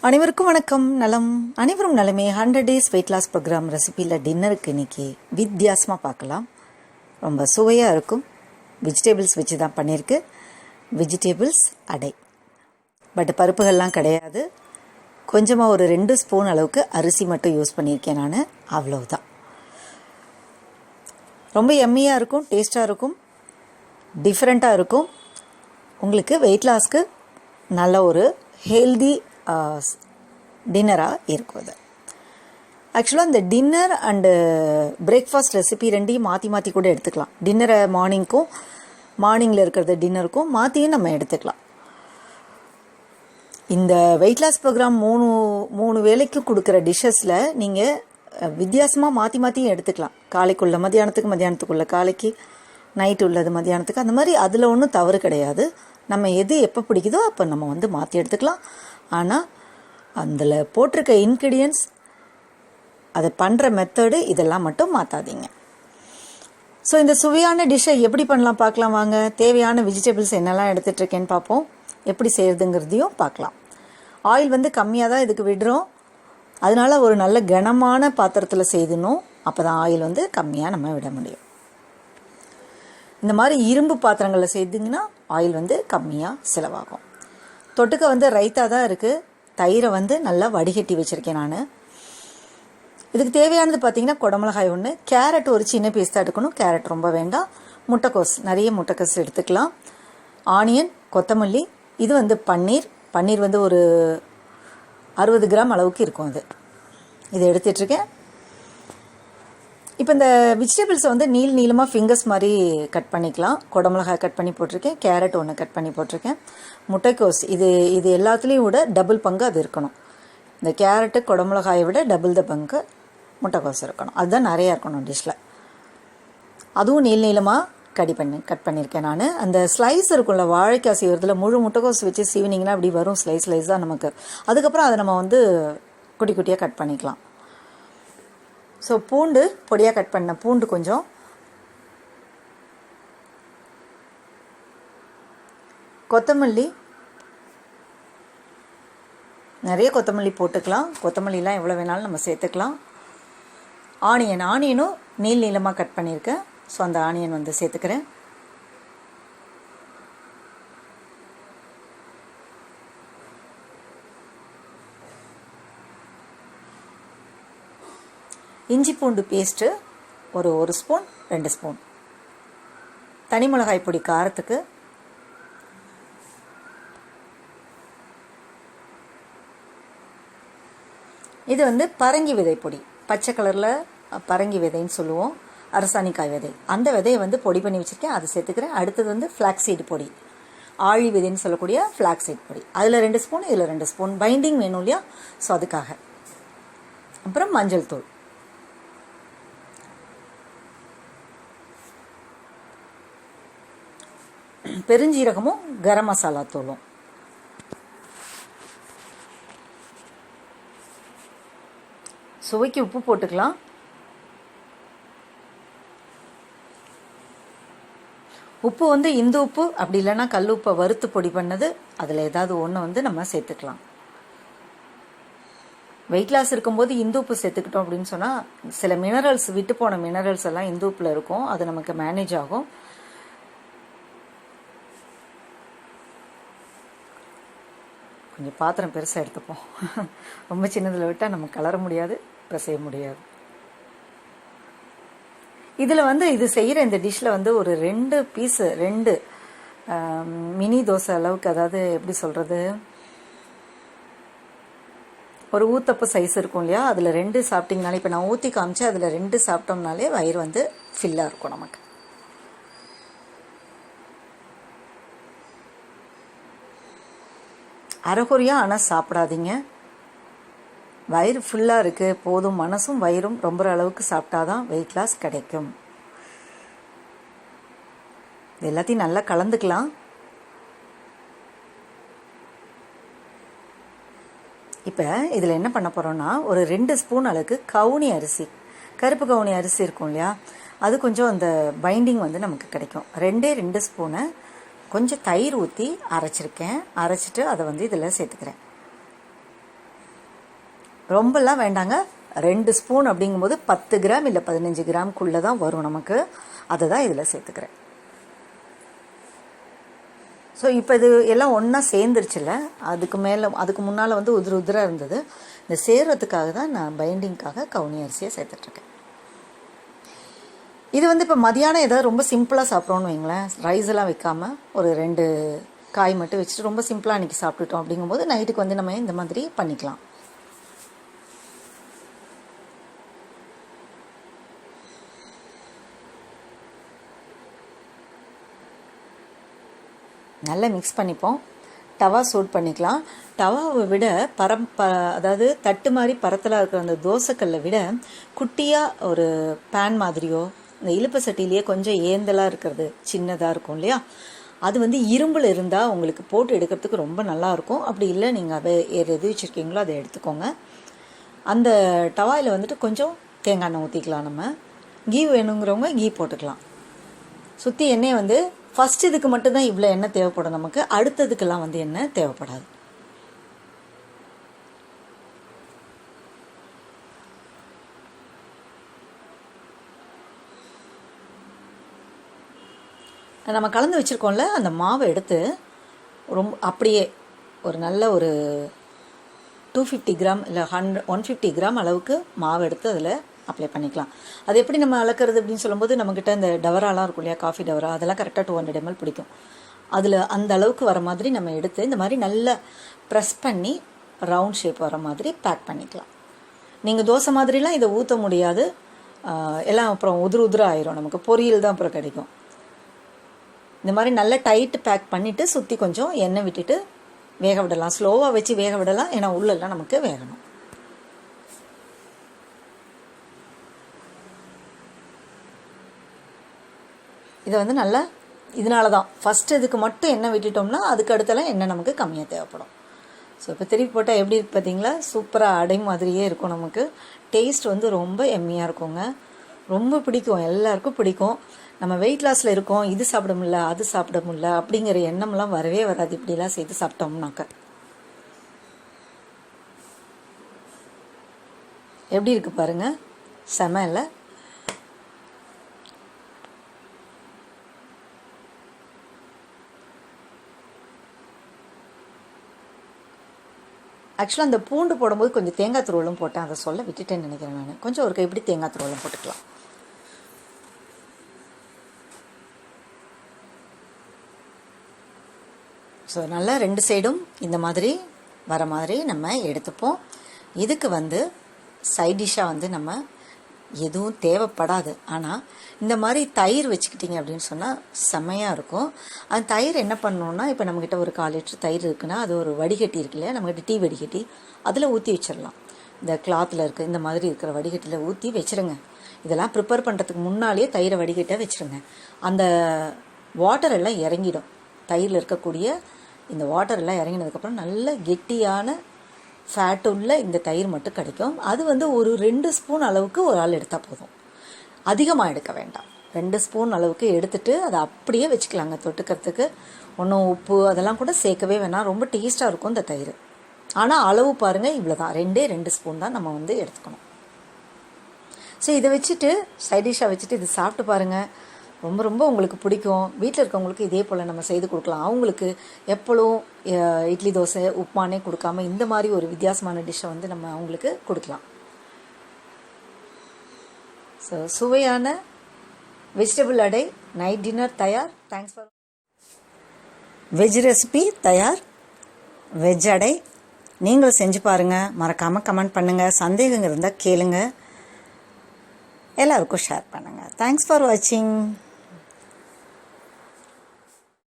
அனைவருக்கும் வணக்கம். நலம், அனைவரும் நலமே. 100 days வெயிட் லாஸ் ப்ரோக்ராம் ரெசிபியில் டின்னருக்கு இன்றைக்கி வித்தியாசமாக பார்க்கலாம். ரொம்ப சுவையாக இருக்கும். வெஜிடபிள்ஸ் வச்சு தான் பண்ணியிருக்கு. வெஜிடபிள்ஸ் அடை. பட் பருப்புகள்லாம் கிடையாது. கொஞ்சமாக ஒரு 2 ஸ்பூன் அளவுக்கு அரிசி மட்டும் யூஸ் பண்ணியிருக்கேன் நான். அவ்வளவுதான். ரொம்ப எம்மியாக இருக்கும், டேஸ்ட்டாக இருக்கும், டிஃப்ரெண்ட்டாக இருக்கும். உங்களுக்கு வெயிட் லாஸ்க்கு நல்ல ஒரு ஹெல்தி டின்னராக இருக்கும். அது ஆக்சுவலாக இந்த டின்னர் அண்டு பிரேக்ஃபாஸ்ட் ரெசிபி ரெண்டையும் மாற்றி கூட எடுத்துக்கலாம். டின்னரை மார்னிங்கில் இருக்கிறத டின்னருக்கும் மாற்றியும் நம்ம எடுத்துக்கலாம். இந்த வெயிட் லாஸ் ப்ரோக்ராம் மூணு வேளைக்கு கொடுக்குற டிஷ்ஷஸில் நீங்கள் வித்தியாசமாக மாற்றியும் எடுத்துக்கலாம். காலைக்குள்ளே மத்தியானத்துக்குள்ளே காலைக்கு, நைட்டு உள்ளது மத்தியானத்துக்கு, அந்த மாதிரி அதில் ஒன்றும் தவறு கிடையாது. நம்ம எது எப்போ பிடிக்குதோ அப்போ நம்ம மாற்றி எடுத்துக்கலாம். ஆனால் அதில் போட்டிருக்க இன்க்ரீடியன்ட்ஸ், அதை பண்ணுற மெத்தடு, இதெல்லாம் மட்டும் மாற்றாதீங்க. ஸோ இந்த சுவையான டிஷ்ஷை எப்படி பண்ணலாம் பார்க்கலாம் வாங்க. தேவையான வெஜிடபிள்ஸ் என்னெல்லாம் எடுத்துகிட்ருக்கேன்னு பார்ப்போம். எப்படி செய்கிறதுங்கிறதையும் பார்க்கலாம். ஆயில் கம்மியாக தான் இதுக்கு விடுறோம். அதனால ஒரு நல்ல கனமான பாத்திரத்தில் செய்யணும். அப்போ தான் ஆயில் கம்மியாக நம்ம விட முடியும். இந்த மாதிரி இரும்பு பாத்திரங்களில் செய்திங்கன்னா ஆயில் கம்மியாக செலவாகும். தொட்டுக்க ரைத்தா தான் இருக்குது. தயிரை நல்லா வடிகட்டி வச்சுருக்கேன் நான். இதுக்கு தேவையானது பார்த்திங்கன்னா குடமிளகாய் 1, கேரட் ஒரு சின்ன பீஸ் தான் எடுக்கணும். கேரட் ரொம்ப வேண்டாம். முட்டைக்கோஸ், நிறைய முட்டைக்கோஸ் எடுத்துக்கலாம். ஆனியன், கொத்தமல்லி, இது பன்னீர் ஒரு 60 கிராம் அளவுக்கு இருக்கும். இதை எடுத்துகிட்ருக்கேன். இப்போ இந்த வெஜிடபிள்ஸை நீளமாக ஃபிங்கர்ஸ் மாதிரி கட் பண்ணிக்கலாம். குடமிளகாய் கட் பண்ணி போட்டிருக்கேன். கேரட் 1 கட் பண்ணி போட்டிருக்கேன். முட்டைக்கோஸ் இது எல்லாத்துலேயும் விட டபுள் பங்கு அது இருக்கணும். இந்த கேரட்டு குடமிளகாயை விட டபுள் த பங்கு முட்டைக்கோஸ் இருக்கணும். அதுதான் நிறையா இருக்கணும் டிஷ்ஷில். அதுவும் நீளமாக கட் பண்ணியிருக்கேன் நான். அந்த ஸ்லைஸ் இருக்கும்ல, வாழைக்காய் செய்வதில் முழு முட்டைக்கோஸ் வச்சு சீவினிங்கன்னா அப்படி வரும் ஸ்லைஸ் தான் நமக்கு. அதுக்கப்புறம் அதை நம்ம குட்டி குட்டியாக கட் பண்ணிக்கலாம். ஸோ பூண்டு பொடியாக கட் பண்ண பூண்டு கொஞ்சம், கொத்தமல்லி, நிறைய கொத்தமல்லி போட்டுக்கலாம். கொத்தமல்லிலாம் எவ்வளோ வேணாலும் நம்ம சேர்த்துக்கலாம். ஆனியனும் நீளமாக கட் பண்ணியிருக்கேன். ஸோ அந்த ஆனியன் சேர்த்துக்கிறேன். இஞ்சி பூண்டு பேஸ்ட்டு ஒரு ஸ்பூன், 2 ஸ்பூன். தனி மிளகாய் பொடி காரத்துக்கு. இது பரங்கி விதை பொடி, பச்சை கலரில் பரங்கி விதைன்னு சொல்லுவோம், அரசாணிக்காய் விதை. அந்த விதையை பொடி பண்ணி வச்சுருக்கேன், அதை சேர்த்துக்கிறேன். அடுத்தது ஃப்ளாக்ஸீடு பொடி, ஆழி விதைன்னு சொல்லக்கூடிய ஃப்ளாக்ஸீட் பொடி. அதில் 2 ஸ்பூன், இதில் 2 ஸ்பூன். பைண்டிங் வேணும் இல்லையா, ஸோ அதுக்காக. அப்புறம் மஞ்சள் தூள், பெருஞ்சீரகமும் கரம் மசாலா தூளும். சுவைக்கு உப்பு போட்டுக்கலாம். உப்பு இந்து உப்பு, அப்படி இல்லைன்னா கல் உப்பை வறுத்து பொடி பண்ணது, அதில் ஏதாவது ஒன்று நம்ம சேர்த்துக்கலாம். வெயிட் லாஸ் இருக்கும்போது இந்து உப்பு சேர்த்துக்கிட்டோம் அப்படின்னு சொன்னால் சில மினரல்ஸ், விட்டு போன மினரல்ஸ் எல்லாம் இந்து உப்பில் இருக்கும். அது நமக்கு மேனேஜ் ஆகும். கொஞ்சம் பாத்திரம் பெருசாக எடுத்துப்போம். ரொம்ப சின்னதில் விட்டால் நம்ம கலர முடியாது, செய்ய முடியாது. இதில் இது செய்கிற இந்த டிஷ்ஷில் ஒரு 2 மினி தோசை அளவுக்கு, அதாவது எப்படி சொல்கிறது, ஒரு ஊத்தப்பு சைஸ் இருக்கும் இல்லையா, அதில் 2 சாப்பிட்டிங்கனாலே, இப்போ நான் ஊற்றி காமிச்சேன், அதில் 2 சாப்பிட்டோம்னாலே வயிறு ஃபில்லாக இருக்கும் நமக்கு. அரைகுறையாக ஆனால் சாப்பிடாதீங்க. வயிறு ஃபுல்லாக இருக்குது போதும், மனசும் வயிறும் ரொம்ப அளவுக்கு சாப்பிட்டாதான் வெயிட் லாஸ் கிடைக்கும். எல்லாத்தையும் நல்லா கலந்துக்கலாம். இப்போ இதில் என்ன பண்ண போகிறோன்னா, ஒரு 2 ஸ்பூன் அளவுக்கு கவுனி அரிசி, கருப்பு கவுனி அரிசி இருக்கும் இல்லையா, அது கொஞ்சம் அந்த பைண்டிங் நமக்கு கிடைக்கும். 2 ஸ்பூனு கொஞ்சம் தயிர் ஊற்றி அரைச்சிருக்கேன். அரைச்சிட்டு அதை இதில் சேர்த்துக்கிறேன். ரொம்பலாம் வேண்டாங்க. 2 ஸ்பூன் அப்படிங்கும்போது 10 கிராம் இல்லை 15 கிராம்குள்ளே தான் வரும் நமக்கு. அதை தான் இதில் சேர்த்துக்கிறேன். ஸோ இப்போ இது எல்லாம் ஒன்றா சேர்ந்துருச்சுல. அதுக்கு முன்னால் வந்து உதிராக இருந்தது. இந்த சேர்றதுக்காக தான் நான் பைண்டிங்காக கவுனி அரிசியை சேர்த்துட்ருக்கேன். இது வந்து இப்போ மதியானம் ஏதாவது ரொம்ப சிம்பிளாக சாப்பிட்றோன்னு வைங்களேன், ரைஸ் எல்லாம் வைக்காமல் ஒரு 2 காய் மட்டும் வச்சுட்டு ரொம்ப சிம்பிளாக அன்றைக்கி சாப்பிட்டுட்டோம் அப்படிங்கும்போது நைட்டுக்கு வந்து நம்ம இந்த மாதிரி பண்ணிக்கலாம். நல்லா மிக்ஸ் பண்ணிப்போம். தவா சூட் பண்ணிக்கலாம். தவாவை விட அதாவது தட்டு மாதிரி பரத்தலாக இருக்கிற அந்த தோசைக்கல்லை விட குட்டியாக ஒரு பேன் மாதிரியோ இந்த இழுப்பு சட்டிலேயே கொஞ்சம் ஏந்தலாக இருக்கிறது சின்னதாக இருக்கும் இல்லையா, அது வந்து இரும்பில் இருந்தால் உங்களுக்கு போட்டு எடுக்கிறதுக்கு ரொம்ப நல்லாயிருக்கும். அப்படி இல்லை நீங்கள் எது வச்சுருக்கீங்களோ அதை எடுத்துக்கோங்க. அந்த டவாயில் வந்துட்டு கொஞ்சம் தேங்காய் எண்ணெய் ஊற்றிக்கலாம். நம்ம கீ வேணுங்கிறவங்க கீ போட்டுக்கலாம். சுற்றி எண்ணெய் வந்து ஃபஸ்ட் இதுக்கு மட்டும்தான் இவ்வளோ எண்ணெய் தேவைப்படும் நமக்கு, அடுத்ததுக்கெல்லாம் வந்து எண்ணெய் தேவைப்படாது. நம்ம கலந்து வச்சுருக்கோம்ல, அந்த மாவை எடுத்து அப்படியே ஒரு நல்ல ஒரு 250 கிராம் இல்லை 150 கிராம் அளவுக்கு மாவு எடுத்து அதில் அப்ளை பண்ணிக்கலாம். அது எப்படி நம்ம அளக்கிறது அப்படின்னு சொல்லும்போது நம்மக்கிட்ட இந்த டவராலாம் இருக்கும் இல்லையா, காஃபி டவரா, அதெல்லாம் கரெக்டாக 200 ml பிடிக்கும். அதில் அந்த அளவுக்கு வர மாதிரி நம்ம எடுத்து இந்த மாதிரி நல்லா ப்ரெஸ் பண்ணி ரவுண்ட் ஷேப் வர மாதிரி பேக் பண்ணிக்கலாம். நீங்கள் தோசை மாதிரிலாம் இதை ஊற்ற முடியாது, எல்லாம் அப்புறம் உதிராக ஆயிரும், நமக்கு பொரியல் தான் அப்புறம் கிடைக்கும். இந்த மாதிரி நல்லா டைட்டு பேக் பண்ணிவிட்டு சுற்றி கொஞ்சம் எண்ணெய் விட்டுட்டு வேக விடலாம். ஸ்லோவாக வச்சு வேக விடலாம், ஏன்னா உள்ளெல்லாம் நமக்கு வேகணும். இதை வந்து நல்லா இதனால தான் ஃபஸ்ட்டு இதுக்கு மட்டும் எண்ணெய் விட்டுட்டோம்னா அதுக்கு அடுத்தலாம் எண்ணெய் நமக்கு கம்மியாக தேவைப்படும். ஸோ இப்போ திருப்பி போட்டால் எப்படி இருக்குது பார்த்தீங்களா, சூப்பராக அடை மாதிரியே இருக்கும். நமக்கு டேஸ்ட் வந்து ரொம்ப எம்மியாக இருக்குங்க, ரொம்ப பிடிக்கும், எல்லாருக்கும் பிடிக்கும். நம்ம வெயிட் லாஸில் இருக்கோம், இது சாப்பிட முடியல அது சாப்பிட முடியல அப்படிங்கிற எண்ணம்லாம் வரவே வராது இப்படிலாம் சேர்த்து சாப்பிட்டோம்னாக்க. எப்படி இருக்குது பாருங்கள், செம இல்லை? ஆக்சுவலாக அந்த பூண்டு போடும்போது கொஞ்சம் தேங்காய் துருவலும் போட்டேன், அதை சொல்ல விட்டுட்டேன்னு நினைக்கிறேன் நான். கொஞ்சம் ஒரு கைப்பிடி தேங்காய் துருவலும் போட்டுக்கலாம். ஸோ நல்லா 2 சைடும் இந்த மாதிரி வர மாதிரி நம்ம எடுத்துப்போம். இதுக்கு வந்து சைட் டிஷ்ஷாக வந்து நம்ம எதுவும் தேவைப்படாது. ஆனால் இந்த மாதிரி தயிர் வச்சுக்கிட்டிங்க அப்படின்னு சொன்னால் செம்மையாக இருக்கும். அந்த தயிர் என்ன பண்ணணுன்னா, இப்போ நம்மக்கிட்ட ஒரு 1/4 லிட்டர் தயிர் இருக்குன்னா அது ஒரு வடிகட்டி இருக்கு இல்லையா, நம்மக்கிட்ட டீ வடிகட்டி, அதில் ஊற்றி வச்சிடலாம். இந்த கிளாத்தில் இருக்க இந்த மாதிரி இருக்கிற வடிகட்டியில் ஊற்றி வச்சுருங்க. இதெல்லாம் ப்ரிப்பேர் பண்ணுறதுக்கு முன்னாலேயே தயிரை வடிகட்ட வச்சுருங்க. அந்த வாட்டர் எல்லாம் இறங்கிடும். தயிரில் இருக்கக்கூடிய இந்த வாட்டர் எல்லாம் இறங்கினதுக்கப்புறம் நல்ல கெட்டியான ஃபேட் உள்ள இந்த தயிர் மட்டும் கிடைக்கும். அது வந்து ஒரு 2 ஸ்பூன் அளவுக்கு ஒரு ஆள் எடுத்தால் போதும், அதிகமாக எடுக்க வேண்டாம். 2 ஸ்பூன் அளவுக்கு எடுத்துட்டு அதை அப்படியே வச்சுக்கலாங்க. தொட்டுக்கிறதுக்கு ஒன்றும் உப்பு அதெல்லாம் கூட சேர்க்கவே வேணாம், ரொம்ப டேஸ்ட்டாக இருக்கும் இந்த தயிர். ஆனால் அளவு பாருங்கள், இவ்வளோ தான், 2 ஸ்பூன் தான் நம்ம வந்து எடுத்துக்கணும். ஸோ இதை வச்சுட்டு சைட் டிஷ்ஷாக வச்சுட்டு இது சாப்பிட்டு பாருங்கள், ரொம்ப ரொம்ப உங்களுக்கு பிடிக்கும். வீட்டில் இருக்கவங்களுக்கு இதே போல் நம்ம செய்து கொடுக்கலாம். அவங்களுக்கு எப்பளும் இட்லி தோசை உப்புமானே கொடுக்காம இந்த மாதிரி ஒரு வித்தியாசமான டிஷ்ஷை வந்து நம்ம அவங்களுக்கு கொடுக்கலாம். ஸோ சுவையான வெஜிடபிள் அடை நைட் டின்னர் தயார். தேங்க்ஸ் ஃபார் வெஜ் ரெசிபி தயார். வெஜ் அடை நீங்களும் செஞ்சு பாருங்கள், மறக்காமல் கமெண்ட் பண்ணுங்கள், சந்தேகங்கள் இருந்தால் கேளுங்க, எல்லாருக்கும் ஷேர் பண்ணுங்கள். தேங்க்ஸ் ஃபார் வாட்சிங்.